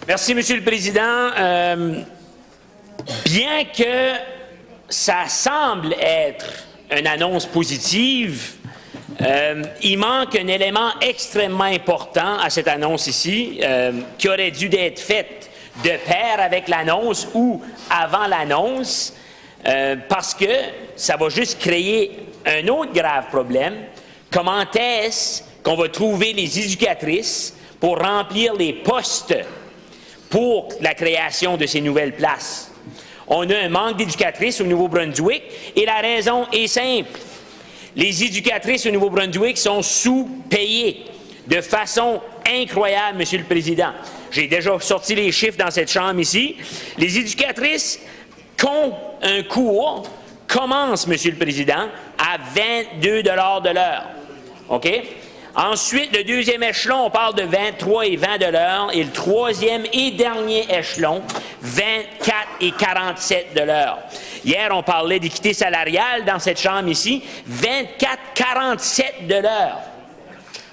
Merci, Monsieur le Président. Bien que ça semble être une annonce positive, il manque un élément extrêmement important à cette annonce ici, qui aurait dû être faite de pair avec l'annonce ou avant l'annonce, parce que ça va juste créer un autre grave problème. Comment est-ce qu'on va trouver les éducatrices pour remplir les postes pour la création de ces nouvelles places? On a un manque d'éducatrices au Nouveau-Brunswick et la raison est simple. Les éducatrices au Nouveau-Brunswick sont sous-payées de façon incroyable, Monsieur le Président. J'ai déjà sorti les chiffres dans cette chambre ici. Les éducatrices qui ont un cours commencent, Monsieur le Président, à 22 de l'heure. OK? Ensuite, le deuxième échelon, on parle de 23 et 20 de l'heure. Et le troisième et dernier échelon, 24 et 47 de l'heure. Hier, on parlait d'équité salariale dans cette chambre ici. 24,47 de l'heure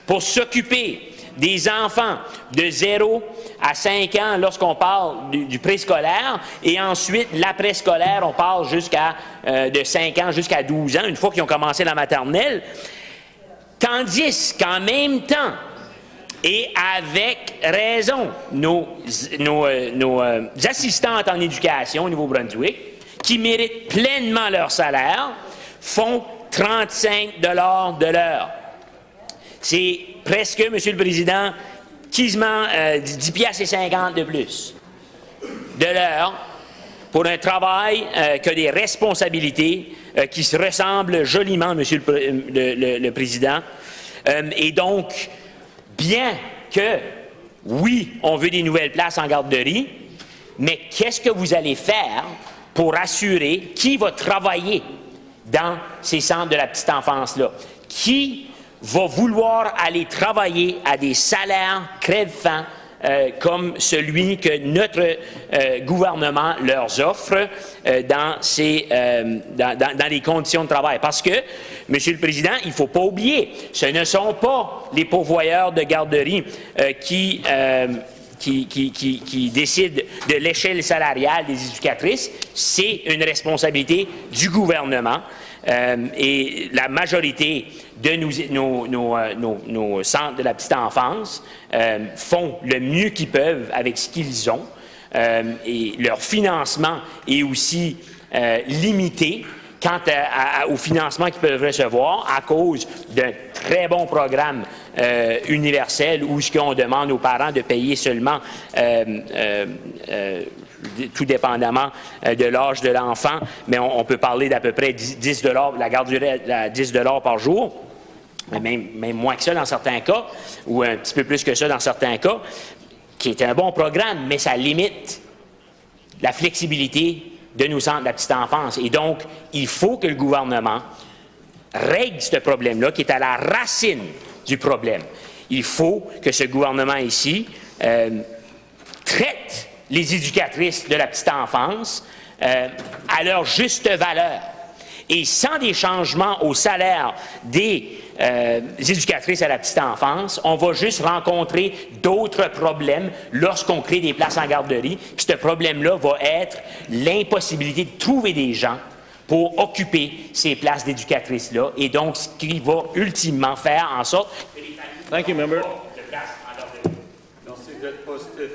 pour s'occuper des enfants de 0 à 5 ans lorsqu'on parle du préscolaire. Et ensuite, l'après-scolaire, on parle de 5 ans jusqu'à 12 ans, une fois qu'ils ont commencé la maternelle. Tandis qu'en même temps, et avec raison, nos assistantes en éducation au Nouveau-Brunswick, qui méritent pleinement leur salaire, font 35 de l'heure. C'est presque, Monsieur le Président, quasiment 10 piastres et 50 de plus de l'heure pour un travail qui a des responsabilités qui se ressemblent joliment, Monsieur le Président. Et donc, bien que, oui, on veut des nouvelles places en garderie, mais qu'est-ce que vous allez faire pour assurer qui va travailler dans ces centres de la petite enfance-là? Qui va vouloir aller travailler à des salaires crève-faim comme celui que notre gouvernement leur offre dans les conditions de travail? Parce que, Monsieur le Président, il ne faut pas oublier, ce ne sont pas les pourvoyeurs de garderie qui décident de l'échelle salariale des éducatrices, c'est une responsabilité du gouvernement. Et la majorité de nos centres de la petite enfance font le mieux qu'ils peuvent avec ce qu'ils ont. Et leur financement est aussi limité quant au financement qu'ils peuvent recevoir à cause d'un très bon programme universel où on demande aux parents de payer seulement tout dépendamment de l'âge de l'enfant, mais on peut parler d'à peu près 10 $, la garderie à 10 $ par jour, même moins que ça dans certains cas, ou un petit peu plus que ça dans certains cas, qui est un bon programme, mais ça limite la flexibilité de nos centres de la petite enfance. Et donc, il faut que le gouvernement règle ce problème-là, qui est à la racine du problème. Il faut que ce gouvernement ici traite les éducatrices de la petite enfance à leur juste valeur. Et sans des changements au salaire des éducatrices à la petite enfance, on va juste rencontrer d'autres problèmes lorsqu'on crée des places en garderie. Puis ce problème-là va être l'impossibilité de trouver des gens pour occuper ces places d'éducatrices-là. Et donc, ce qui va ultimement faire en sorte que les familles Thank you, member. de places en garderie. Merci d'être positif.